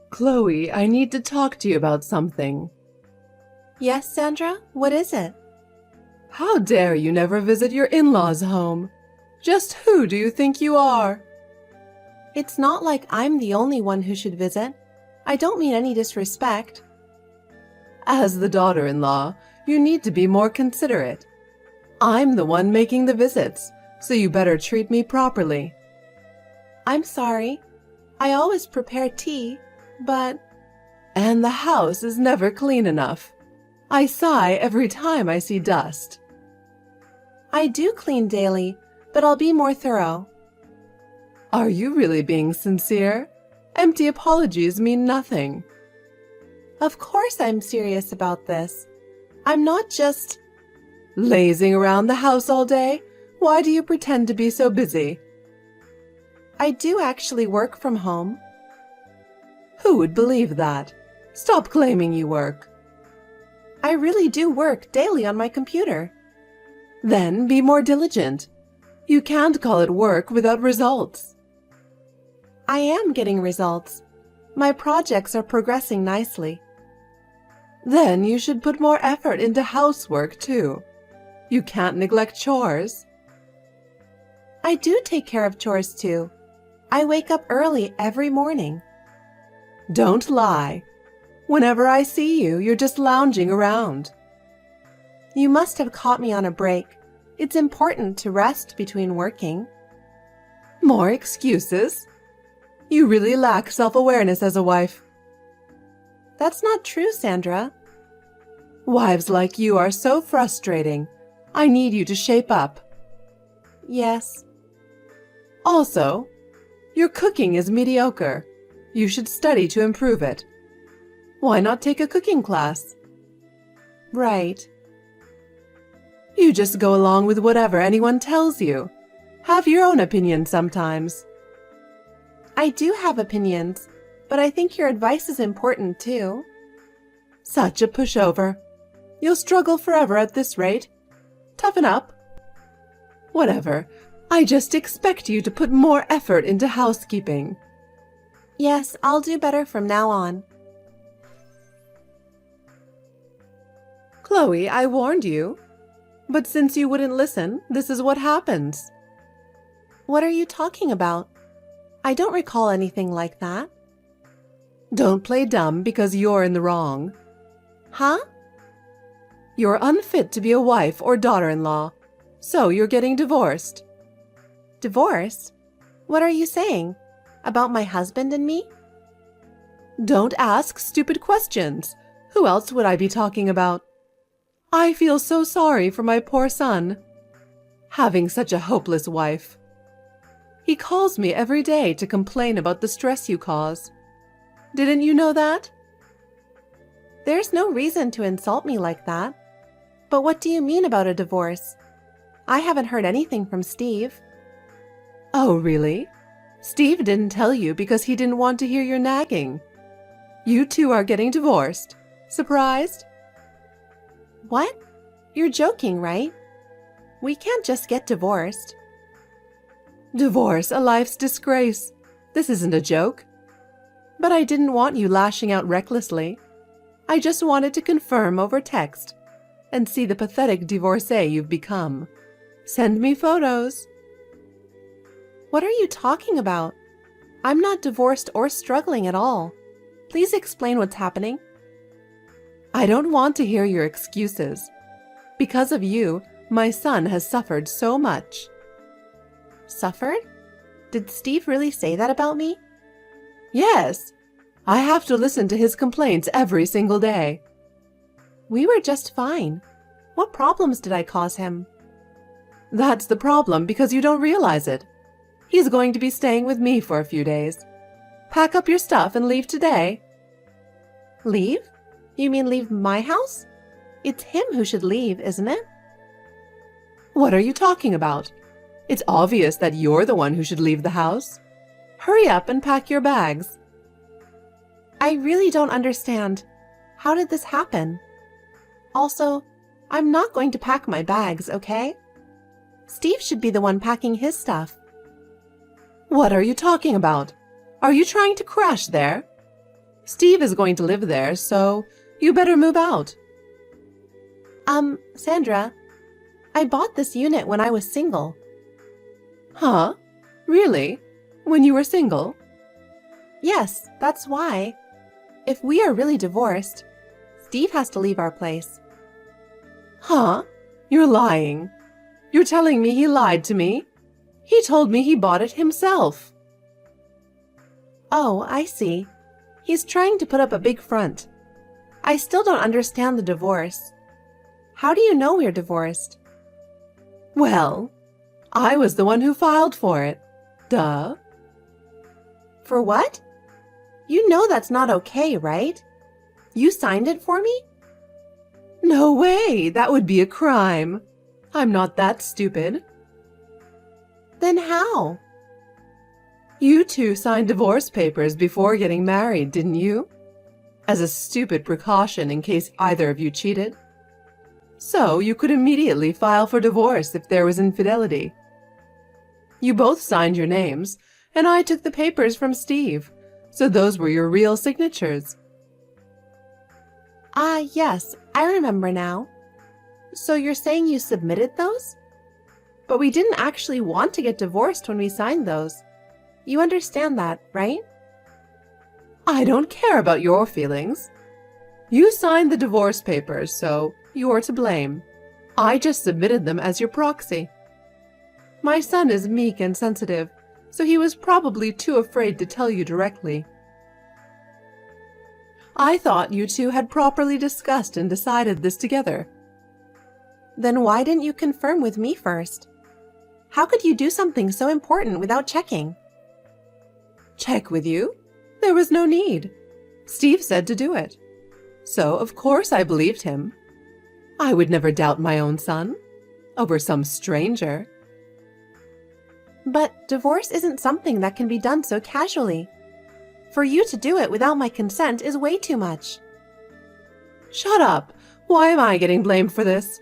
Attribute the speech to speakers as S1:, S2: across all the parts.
S1: Chloe, I need to talk to you about something.
S2: Yes, Sandra? What is it?
S1: How dare you never visit your in-laws' home? Just who do you think you are?
S2: It's not like I'm the only one who should visit. I don't mean any disrespect.
S1: As the daughter-in-law, you need to be more considerate. I'm the one making the visits, so you better treat me properly.
S2: I'm sorry. I always prepare tea, but...
S1: And the house is never clean enough. I sigh every time I see dust.
S2: I do clean daily, but I'll be more thorough.
S1: Are you really being sincere? Empty apologies mean nothing.
S2: Of course I'm serious about this. I'm not just...
S1: Lazing around the house all day? Why do you pretend to be so busy?
S2: I do actually work from home.
S1: Who would believe that? Stop claiming you work.
S2: I really do work daily on my computer.
S1: Then be more diligent. You can't call it work without results.
S2: I am getting results. My projects are progressing nicely.
S1: Then you should put more effort into housework too. You can't neglect chores.
S2: I do take care of chores too. I wake up early every morning.
S1: Don't lie. Whenever I see you, you're just lounging around.
S2: You must have caught me on a break. It's important to rest between working.
S1: More excuses? You really lack self-awareness as a wife.
S2: That's not true, Sandra.
S1: Wives like you are so frustrating. I need you to shape up.
S2: Yes.
S1: Also, your cooking is mediocre. You should study to improve it. Why not take a cooking class?
S2: Right.
S1: You just go along with whatever anyone tells you. Have your own opinion sometimes.
S2: I do have opinions, but I think your advice is important too.
S1: Such a pushover. You'll struggle forever at this rate. Toughen up. Whatever. I just expect you to put more effort into housekeeping.
S2: Yes, I'll do better from now on.
S1: Chloe, I warned you. But since you wouldn't listen, this is what happens.
S2: What are you talking about? I don't recall anything like that.
S1: Don't play dumb because you're in the wrong.
S2: Huh?
S1: You're unfit to be a wife or daughter-in-law, so you're getting divorced.
S2: Divorce? What are you saying? About my husband and me?
S1: Don't ask stupid questions. Who else would I be talking about? I feel so sorry for my poor son. Having such a hopeless wife. He calls me every day to complain about the stress you cause. Didn't you know that?
S2: There's no reason to insult me like that. But what do you mean about a divorce? I haven't heard anything from Steve.
S1: Oh, really? Steve didn't tell you because he didn't want to hear your nagging. You two are getting divorced. Surprised?
S2: What? You're joking, right? We can't just get divorced.
S1: Divorce, a life's disgrace. This isn't a joke. But I didn't want you lashing out recklessly. I just wanted to confirm over text and see the pathetic divorcee you've become. Send me photos.
S2: What are you talking about? I'm not divorced or struggling at all. Please explain what's happening.
S1: I don't want to hear your excuses. Because of you, my son has suffered so much.
S2: Suffered? Did Steve really say that about me?
S1: Yes. I have to listen to his complaints every single day.
S2: We were just fine. What problems did I cause him?
S1: That's the problem because you don't realize it. He's going to be staying with me for a few days. Pack up your stuff and leave today.
S2: Leave? You mean leave my house? It's him who should leave, isn't it?
S1: What are you talking about? It's obvious that you're the one who should leave the house. Hurry up and pack your bags.
S2: I really don't understand. How did this happen? Also, I'm not going to pack my bags, okay? Steve should be the one packing his stuff.
S1: What are you talking about? Are you trying to crash there? Steve is going to live there, so you better move out.
S2: Sandra, I bought this unit when I was single.
S1: Huh? Really? When you were single?
S2: Yes, that's why. If we are really divorced, Steve has to leave our place.
S1: Huh? You're lying. You're telling me he lied to me? He told me he bought it himself.
S2: Oh, I see. He's trying to put up a big front. I still don't understand the divorce. How do you know we're divorced?
S1: Well, I was the one who filed for it. Duh.
S2: For what? You know that's not okay, right? You signed it for me?
S1: No way! That would be a crime. I'm not that stupid.
S2: Then how?
S1: You two signed divorce papers before getting married, didn't you? As a stupid precaution in case either of you cheated. So you could immediately file for divorce if there was infidelity. You both signed your names, and I took the papers from Steve, so those were your real signatures.
S2: Yes, I remember now. So you're saying you submitted those? But we didn't actually want to get divorced when we signed those. You understand that, right?
S1: I don't care about your feelings. You signed the divorce papers, so you're to blame. I just submitted them as your proxy. My son is meek and sensitive, so he was probably too afraid to tell you directly. I thought you two had properly discussed and decided this together.
S2: Then why didn't you confirm with me first? How could you do something so important without checking?
S1: Check with you? There was no need. Steve said to do it. So, of course, I believed him. I would never doubt my own son over some stranger.
S2: But divorce isn't something that can be done so casually. For you to do it without my consent is way too much.
S1: Shut up! Why am I getting blamed for this?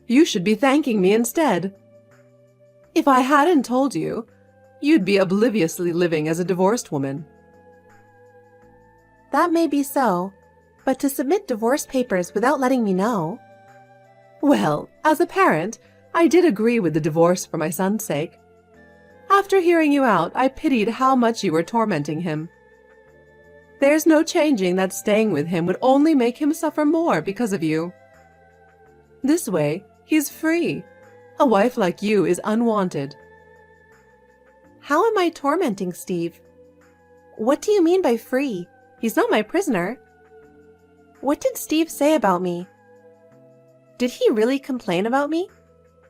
S1: You should be thanking me instead. If I hadn't told you, you'd be obliviously living as a divorced woman.
S2: That may be so, but to submit divorce papers without letting me know...
S1: Well, as a parent, I did agree with the divorce for my son's sake. After hearing you out, I pitied how much you were tormenting him. There's no changing that staying with him would only make him suffer more because of you. This way, he's free. A wife like you is unwanted.
S2: How am I tormenting Steve? What do you mean by free? He's not my prisoner. What did Steve say about me? Did he really complain about me?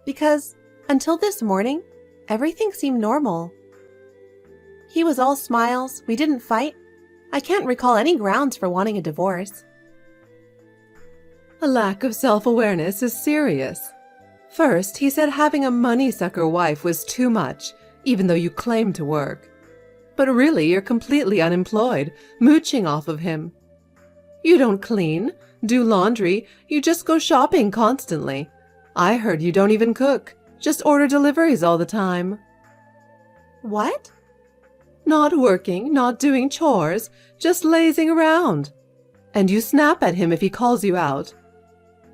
S2: Because, until this morning, everything seemed normal. He was all smiles, we didn't fight. I can't recall any grounds for wanting a divorce.
S1: A lack of self-awareness is serious. First, he said having a money-sucker wife was too much, even though you claim to work. But really, you're completely unemployed, mooching off of him. You don't clean, do laundry, you just go shopping constantly. I heard you don't even cook, just order deliveries all the time.
S2: What?
S1: Not working, not doing chores, just lazing around. And you snap at him if he calls you out.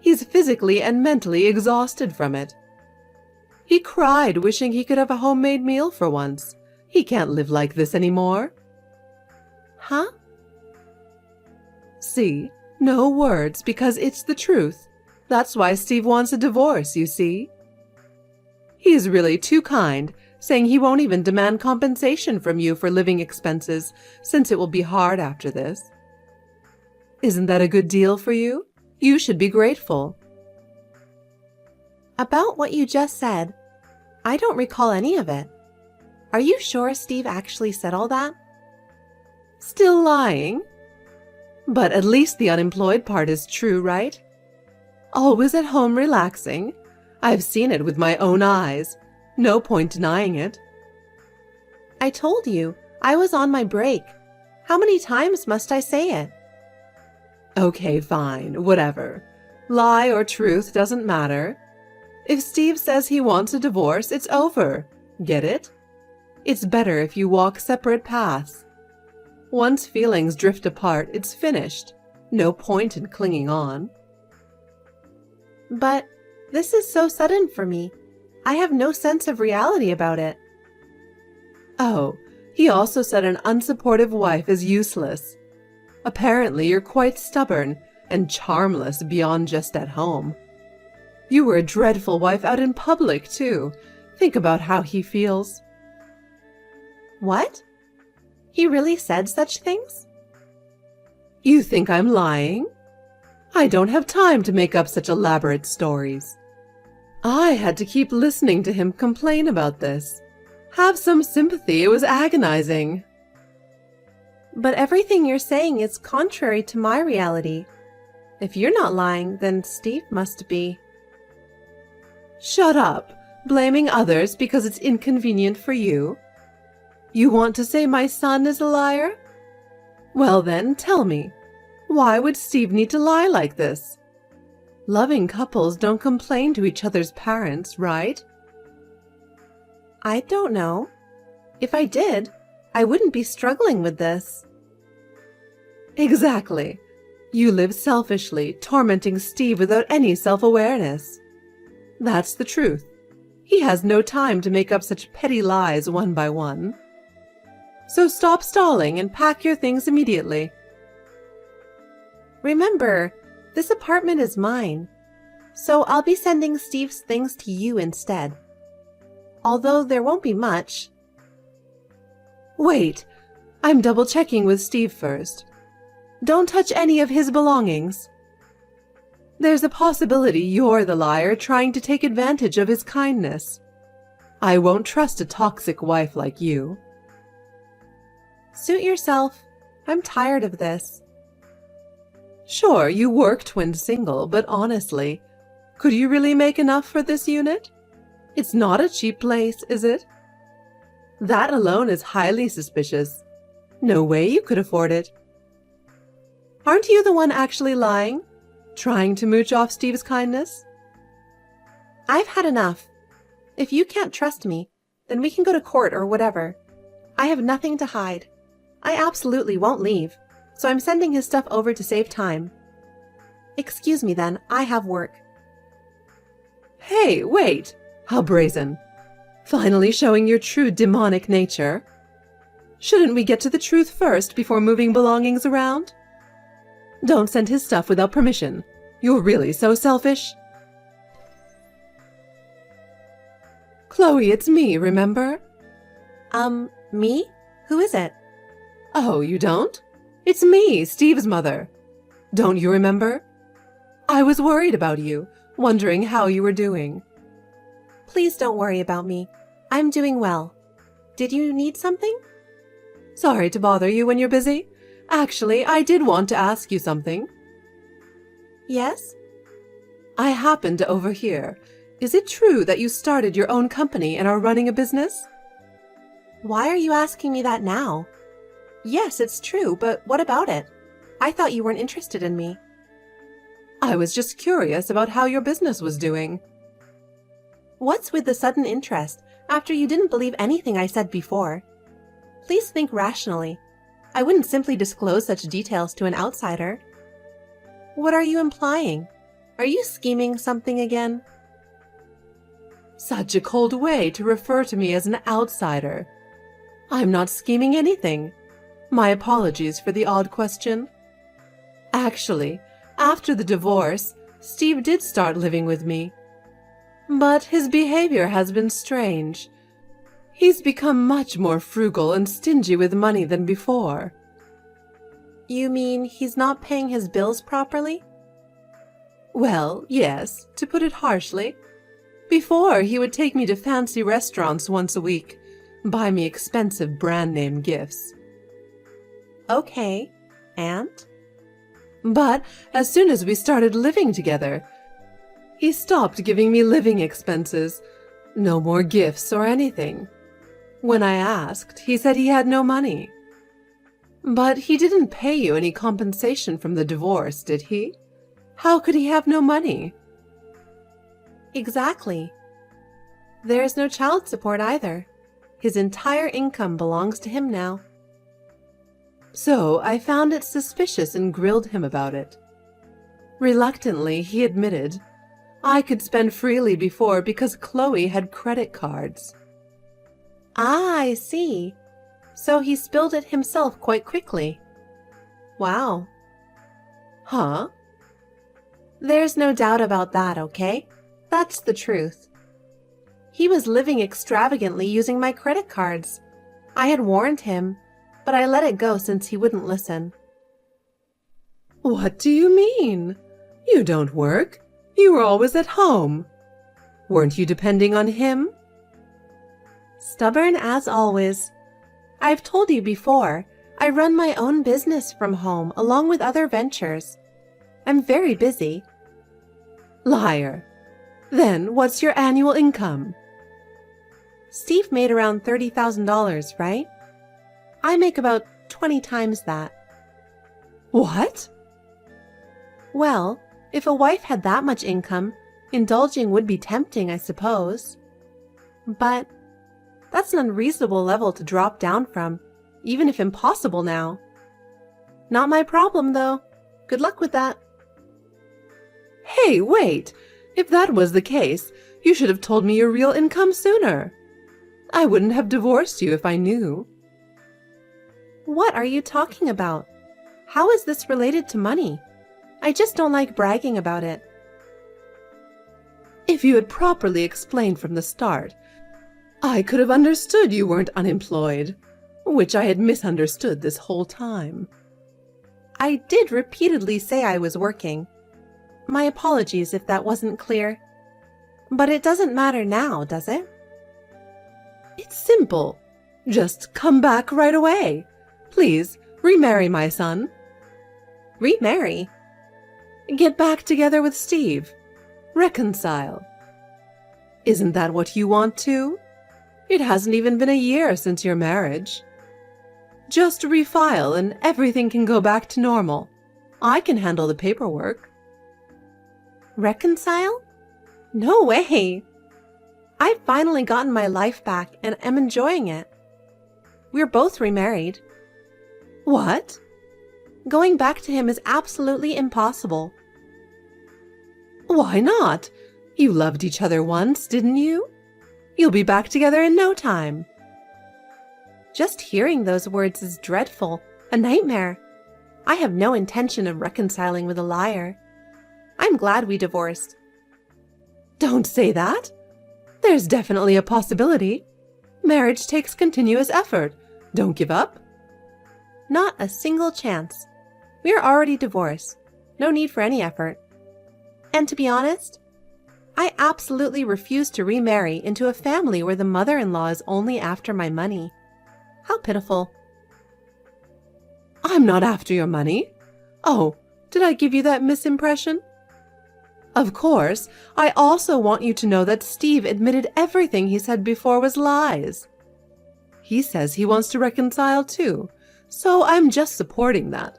S1: He's physically and mentally exhausted from it. He cried, wishing he could have a homemade meal for once. He can't live like this anymore.
S2: Huh?
S1: See, no words, because it's the truth. That's why Steve wants a divorce, you see. He's really too kind, saying he won't even demand compensation from you for living expenses, since it will be hard after this. Isn't that a good deal for you? You should be grateful.
S2: About what you just said, I don't recall any of it. Are you sure Steve actually said all that?
S1: Still lying? But at least the unemployed part is true, right? Always at home relaxing. I've seen it with my own eyes. No point denying it.
S2: I told you, I was on my break. How many times must I say it?
S1: Okay, fine, whatever. Lie or truth doesn't matter. If Steve says he wants a divorce, it's over. Get it? It's better if you walk separate paths. Once feelings drift apart, it's finished. No point in clinging on.
S2: But this is so sudden for me. I have no sense of reality about it.
S1: Oh, he also said an unsupportive wife is useless. Apparently, you're quite stubborn and charmless beyond just at home. You were a dreadful wife out in public, too. Think about how he feels.
S2: What? He really said such things?
S1: You think I'm lying? I don't have time to make up such elaborate stories. I had to keep listening to him complain about this. Have some sympathy, it was agonizing.
S2: But everything you're saying is contrary to my reality. If you're not lying, then Steve must be.
S1: Shut up, blaming others because it's inconvenient for you. You want to say my son is a liar? Well then, tell me, why would Steve need to lie like this? Loving couples don't complain to each other's parents, right?
S2: I don't know. If I did, I wouldn't be struggling with this.
S1: Exactly. You live selfishly, tormenting Steve without any self-awareness. That's the truth. He has no time to make up such petty lies one by one. So stop stalling and pack your things immediately.
S2: Remember, this apartment is mine, so I'll be sending Steve's things to you instead. Although there won't be much.
S1: Wait, I'm double-checking with Steve first. Don't touch any of his belongings. There's a possibility you're the liar trying to take advantage of his kindness. I won't trust a toxic wife like you.
S2: Suit yourself. I'm tired of this.
S1: Sure, you worked when single, but honestly, could you really make enough for this unit? It's not a cheap place, is it? That alone is highly suspicious. No way you could afford it. Aren't you the one actually lying? Trying to mooch off Steve's kindness?
S2: I've had enough. If you can't trust me, then we can go to court or whatever. I have nothing to hide. I absolutely won't leave, so I'm sending his stuff over to save time. Excuse me then, I have work.
S1: Hey, wait! How brazen. Finally showing your true demonic nature. Shouldn't we get to the truth first before moving belongings around? Don't send his stuff without permission. You're really so selfish. Chloe, it's me, remember?
S2: Me? Who is it?
S1: Oh, you don't? It's me, Steve's mother. Don't you remember? I was worried about you, wondering how you were doing.
S2: Please don't worry about me. I'm doing well. Did you need something?
S1: Sorry to bother you when you're busy. Actually, I did want to ask you something.
S2: Yes?
S1: I happened to overhear. Is it true that you started your own company and are running a business?
S2: Why are you asking me that now? Yes, it's true, but what about it? I thought you weren't interested in me.
S1: I was just curious about how your business was doing.
S2: What's with the sudden interest after you didn't believe anything I said before? Please think rationally. I wouldn't simply disclose such details to an outsider. What are you implying? Are you scheming something again?
S1: Such a cold way to refer to me as an outsider. I'm not scheming anything. My apologies for the odd question. Actually, after the divorce, Steve did start living with me. But his behavior has been strange. He's become much more frugal and stingy with money than before.
S2: You mean he's not paying his bills properly?
S1: Well, yes, to put it harshly. Before, he would take me to fancy restaurants once a week, buy me expensive brand-name gifts.
S2: Okay, and?
S1: But as soon as we started living together, he stopped giving me living expenses. No more gifts or anything. When I asked, he said he had no money. But he didn't pay you any compensation from the divorce, did he? How could he have no money?
S2: Exactly. There's no child support either. His entire income belongs to him now.
S1: So I found it suspicious and grilled him about it. Reluctantly, he admitted, I could spend freely before because Chloe had credit cards.
S2: Ah, I see. So he spilled it himself quite quickly. Wow.
S1: Huh?
S2: There's no doubt about that, okay? That's the truth. He was living extravagantly using my credit cards. I had warned him, but I let it go since he wouldn't listen.
S1: What do you mean? You don't work. You were always at home. Weren't you depending on him?
S2: Stubborn as always. I've told you before, I run my own business from home along with other ventures. I'm very busy.
S1: Liar. Then what's your annual income?
S2: Steve made around $30,000, right? I make about 20 times that.
S1: What?
S2: Well, if a wife had that much income, indulging would be tempting, I suppose. But that's an unreasonable level to drop down from, even if impossible now. Not my problem, though. Good luck with that.
S1: Hey, wait! If that was the case, you should have told me your real income sooner. I wouldn't have divorced you if I knew.
S2: What are you talking about? How is this related to money? I just don't like bragging about it.
S1: If you had properly explained from the start, I could have understood you weren't unemployed, which I had misunderstood this whole time.
S2: I did repeatedly say I was working. My apologies if that wasn't clear. But it doesn't matter now, does it?
S1: It's simple. Just come back right away. Please, remarry my son.
S2: Remarry?
S1: Get back together with Steve. Reconcile. Isn't that what you want too? It hasn't even been a year since your marriage. Just refile and everything can go back to normal. I can handle the paperwork.
S2: Reconcile? No way! I've finally gotten my life back and am enjoying it. We're both remarried.
S1: What?
S2: Going back to him is absolutely impossible.
S1: Why not? You loved each other once, didn't you? You'll be back together in no time.
S2: Just hearing those words is dreadful, a nightmare. I have no intention of reconciling with a liar. I'm glad we divorced.
S1: Don't say that. There's definitely a possibility. Marriage takes continuous effort. Don't give up.
S2: Not a single chance. We're already divorced. No need for any effort. And to be honest, I absolutely refuse to remarry into a family where the mother-in-law is only after my money. How pitiful.
S1: I'm not after your money. Oh, did I give you that misimpression? Of course, I also want you to know that Steve admitted everything he said before was lies. He says he wants to reconcile too, so I'm just supporting that.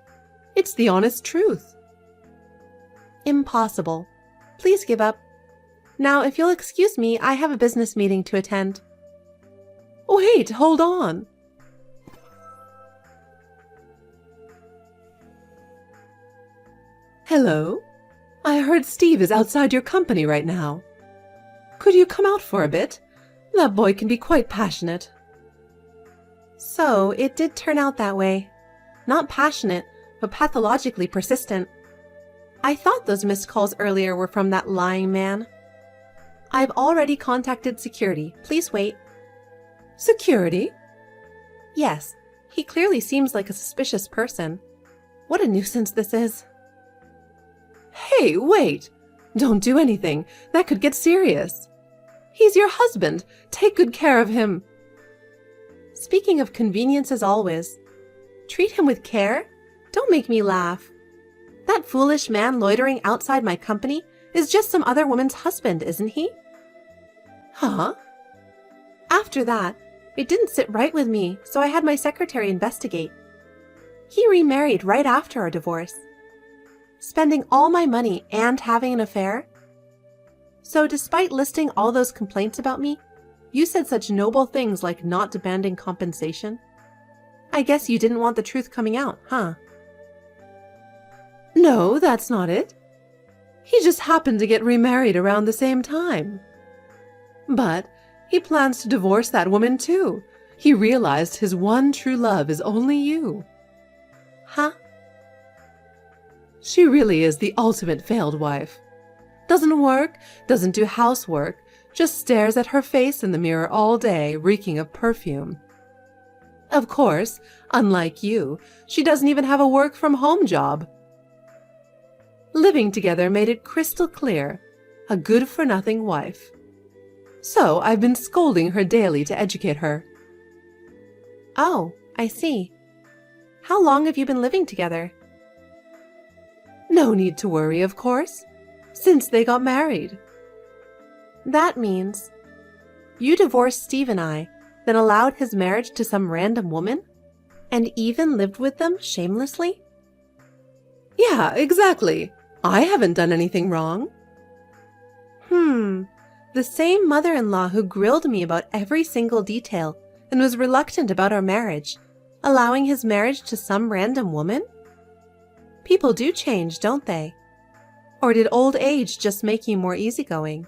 S1: It's the honest truth.
S2: Impossible. Please give up. Now, if you'll excuse me, I have a business meeting to attend.
S1: Wait, hold on. Hello? I heard Steve is outside your company right now. Could you come out for a bit? That boy can be quite passionate.
S2: So, it did turn out that way. Not passionate, but pathologically persistent. I thought those missed calls earlier were from that lying man. I've already contacted security. Please wait.
S1: Security?
S2: Yes, he clearly seems like a suspicious person. What a nuisance this is.
S1: Hey, wait! Don't do anything. That could get serious. He's your husband. Take good care of him.
S2: Speaking of convenience as always, treat him with care? Don't make me laugh. That foolish man loitering outside my company is just some other woman's husband, isn't he?
S1: Huh?
S2: After that, it didn't sit right with me, so I had my secretary investigate. He remarried right after our divorce. Spending all my money and having an affair? So despite listing all those complaints about me, you said such noble things like not demanding compensation? I guess you didn't want the truth coming out, huh?
S1: No, that's not it. He just happened to get remarried around the same time. But he plans to divorce that woman too. He realized his one true love is only you.
S2: Huh?
S1: She really is the ultimate failed wife. Doesn't work, doesn't do housework, just stares at her face in the mirror all day, reeking of perfume. Of course, unlike you, she doesn't even have a work-from-home job. Living together made it crystal clear, a good-for-nothing wife. So I've been scolding her daily to educate her.
S2: Oh, I see. How long have you been living together?
S1: No need to worry, of course, since they got married.
S2: That means you divorced Steve and I, then allowed his marriage to some random woman? And even lived with them shamelessly?
S1: Yeah, exactly. I haven't done anything wrong.
S2: The same mother-in-law who grilled me about every single detail and was reluctant about our marriage, allowing his marriage to some random woman? People do change, don't they? Or did old age just make you more easygoing?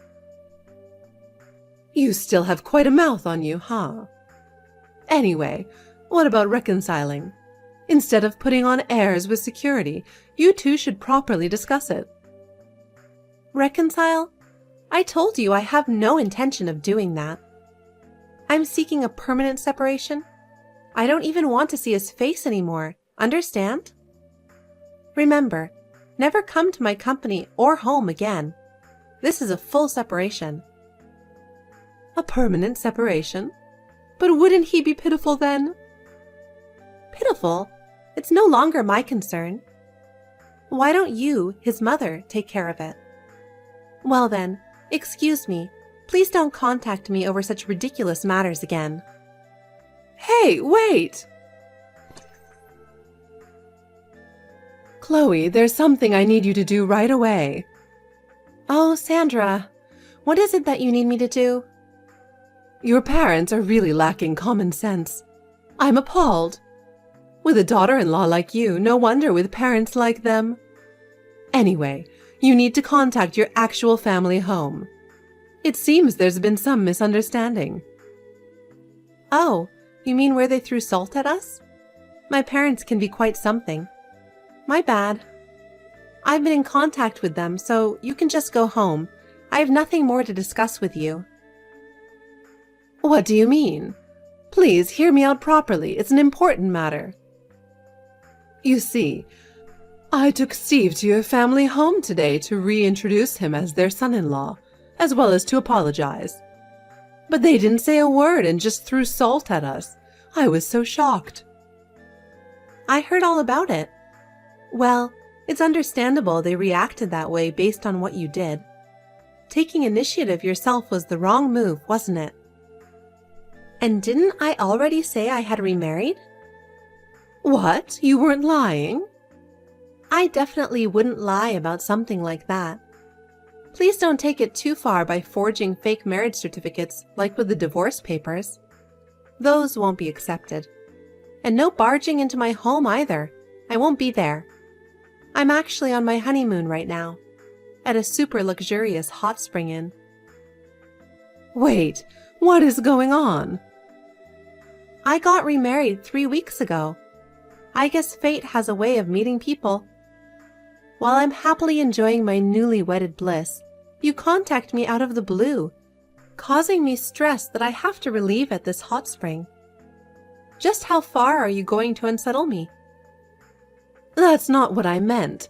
S1: You still have quite a mouth on you, huh? Anyway, what about reconciling? Instead of putting on airs with security, you two should properly discuss it.
S2: Reconcile? I told you I have no intention of doing that. I'm seeking a permanent separation. I don't even want to see his face anymore, understand? Remember, never come to my company or home again. This is a full separation.
S1: A permanent separation? But wouldn't he be pitiful then?
S2: Pitiful? It's no longer my concern. Why don't you, his mother, take care of it? Well then, excuse me. Please don't contact me over such ridiculous matters again.
S1: Hey, wait! Chloe, there's something I need you to do right away.
S2: Oh, Sandra, what is it that you need me to do?
S1: Your parents are really lacking common sense. I'm appalled. With a daughter-in-law like you, no wonder with parents like them. Anyway, you need to contact your actual family home. It seems there's been some misunderstanding.
S2: Oh, you mean where they threw salt at us? My parents can be quite something. My bad. I've been in contact with them, so you can just go home. I have nothing more to discuss with you.
S1: What do you mean? Please hear me out properly. It's an important matter. You see, I took Steve to your family home today to reintroduce him as their son-in-law, as well as to apologize. But they didn't say a word and just threw salt at us. I was so shocked.
S2: I heard all about it. Well, it's understandable they reacted that way based on what you did. Taking initiative yourself was the wrong move, wasn't it? And didn't I already say I had remarried?
S1: What? You weren't lying?
S2: I definitely wouldn't lie about something like that. Please don't take it too far by forging fake marriage certificates like with the divorce papers. Those won't be accepted. And no barging into my home either. I won't be there. I'm actually on my honeymoon right now, at a super luxurious hot spring inn.
S1: Wait, what is going on?
S2: I got remarried 3 weeks ago. I guess fate has a way of meeting people. While I'm happily enjoying my newly wedded bliss, you contact me out of the blue, causing me stress that I have to relieve at this hot spring. Just how far are you going to unsettle me?
S1: That's not what I meant.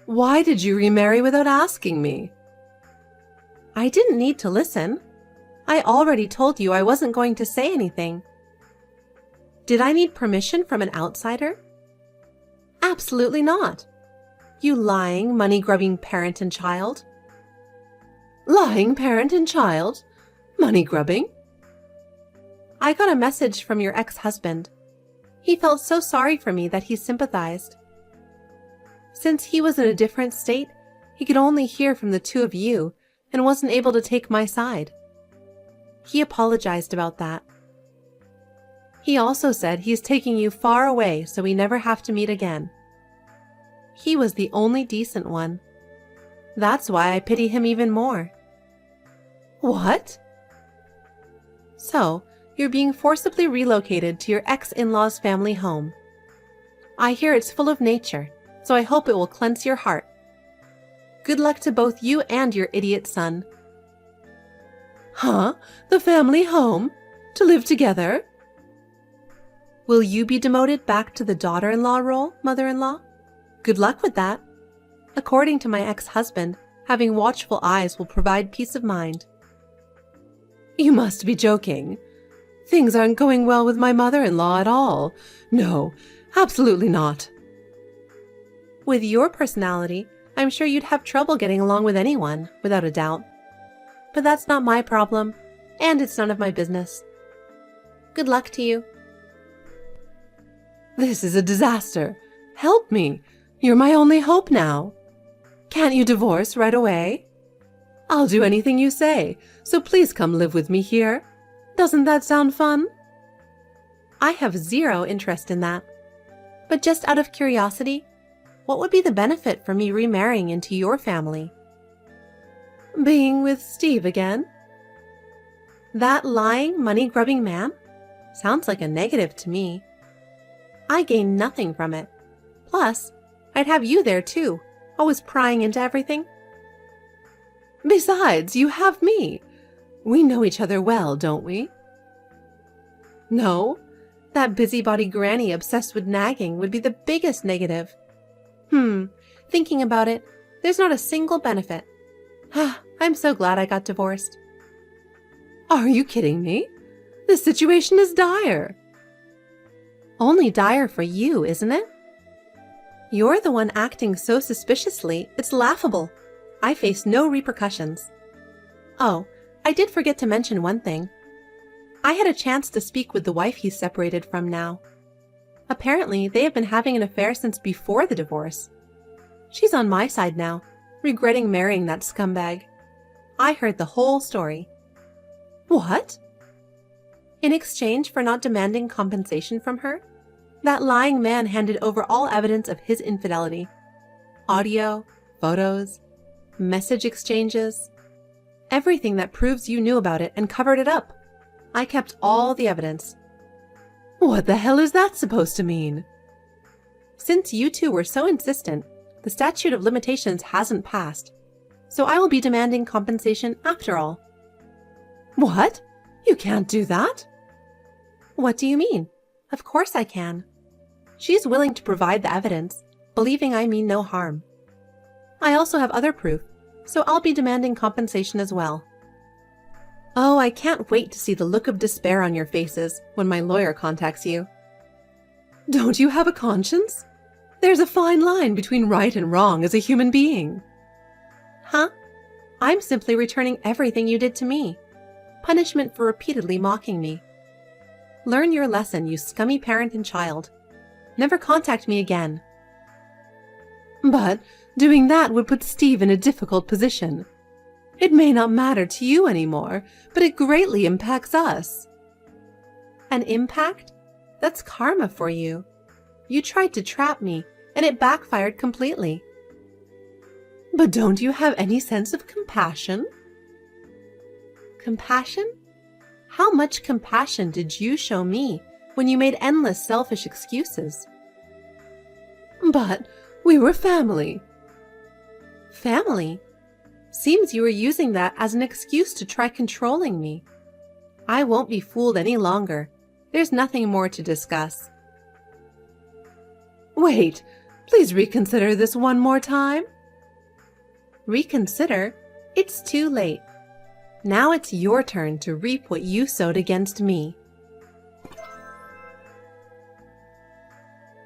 S1: Why did you remarry without asking me?
S2: I didn't need to listen. I already told you I wasn't going to say anything. Did I need permission from an outsider? Absolutely not. You lying, money-grubbing parent and child.
S1: Lying parent and child? Money-grubbing?
S2: I got a message from your ex-husband. He felt so sorry for me that he sympathized. Since he was in a different state, he could only hear from the two of you and wasn't able to take my side. He apologized about that. He also said he's taking you far away so we never have to meet again. He was the only decent one. That's why I pity him even more.
S1: What?
S2: So, you're being forcibly relocated to your ex-in-law's family home. I hear it's full of nature, so I hope it will cleanse your heart. Good luck to both you and your idiot son.
S1: Huh? The family home? To live together?
S2: Will you be demoted back to the daughter-in-law role, mother-in-law? Good luck with that. According to my ex-husband, having watchful eyes will provide peace of mind.
S1: You must be joking. Things aren't going well with my mother-in-law at all. No, absolutely not.
S2: With your personality, I'm sure you'd have trouble getting along with anyone, without a doubt. But that's not my problem, and it's none of my business. Good luck to you.
S1: This is a disaster. Help me. You're my only hope now. Can't you divorce right away? I'll do anything you say, so please come live with me here. Doesn't that sound fun?
S2: I have zero interest in that. But just out of curiosity, what would be the benefit for me remarrying into your family?
S1: Being with Steve again?
S2: That lying, money-grubbing man? Sounds like a negative to me. I gain nothing from it. Plus, I'd have you there too, always prying into everything.
S1: Besides, you have me. We know each other well, don't we?
S2: No, that busybody granny obsessed with nagging would be the biggest negative. Thinking about it, there's not a single benefit. I'm so glad I got divorced.
S1: Are you kidding me? The situation is dire.
S2: Only dire for you, isn't it? You're the one acting so suspiciously, it's laughable. I face no repercussions. Oh, I did forget to mention one thing. I had a chance to speak with the wife he's separated from now. Apparently, they have been having an affair since before the divorce. She's on my side now, regretting marrying that scumbag. I heard the whole story.
S1: What?
S2: In exchange for not demanding compensation from her, that lying man handed over all evidence of his infidelity. Audio, photos, message exchanges, everything that proves you knew about it and covered it up. I kept all the evidence.
S1: What the hell is that supposed to mean?
S2: Since you two were so insistent, the statute of limitations hasn't passed, so I will be demanding compensation after all.
S1: What? You can't do that.
S2: What do you mean? Of course I can. She's willing to provide the evidence, believing I mean no harm. I also have other proof, so I'll be demanding compensation as well. Oh, I can't wait to see the look of despair on your faces when my lawyer contacts you.
S1: Don't you have a conscience? There's a fine line between right and wrong as a human being.
S2: Huh? I'm simply returning everything you did to me. Punishment for repeatedly mocking me. Learn your lesson, you scummy parent and child. Never contact me again.
S1: But doing that would put Steve in a difficult position. It may not matter to you anymore, but it greatly impacts us.
S2: An impact? That's karma for you. You tried to trap me, and it backfired completely.
S1: But don't you have any sense of compassion?
S2: Compassion? How much compassion did you show me when you made endless selfish excuses?
S1: But we were family.
S2: Family? Seems you were using that as an excuse to try controlling me. I won't be fooled any longer. There's nothing more to discuss.
S1: Wait, please reconsider this one more time.
S2: Reconsider? It's too late. Now it's your turn to reap what you sowed against me.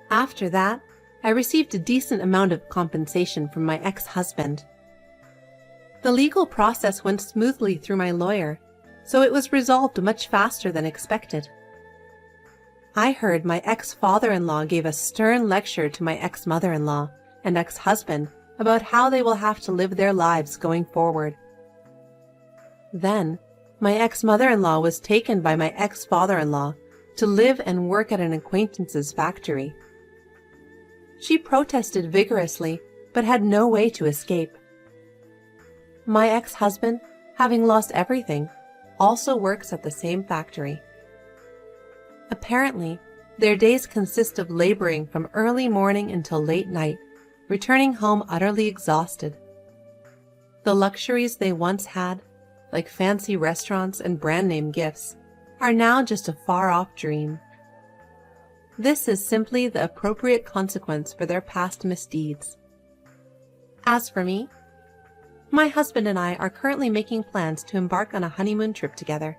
S2: After that, I received a decent amount of compensation from my ex-husband. The legal process went smoothly through my lawyer, so it was resolved much faster than expected. I heard my ex-father-in-law gave a stern lecture to my ex-mother-in-law and ex-husband about how they will have to live their lives going forward. Then, my ex-mother-in-law was taken by my ex-father-in-law
S1: to live and work at an acquaintance's factory. She protested vigorously, but had no way to escape. My ex-husband, having lost everything, also works at the same factory. Apparently, their days consist of laboring from early morning until late night, returning home utterly exhausted. The luxuries they once had, like fancy restaurants and brand-name gifts, are now just a far-off dream. This is simply the appropriate consequence for their past misdeeds. As for me, my husband and I are currently making plans to embark on a honeymoon trip together.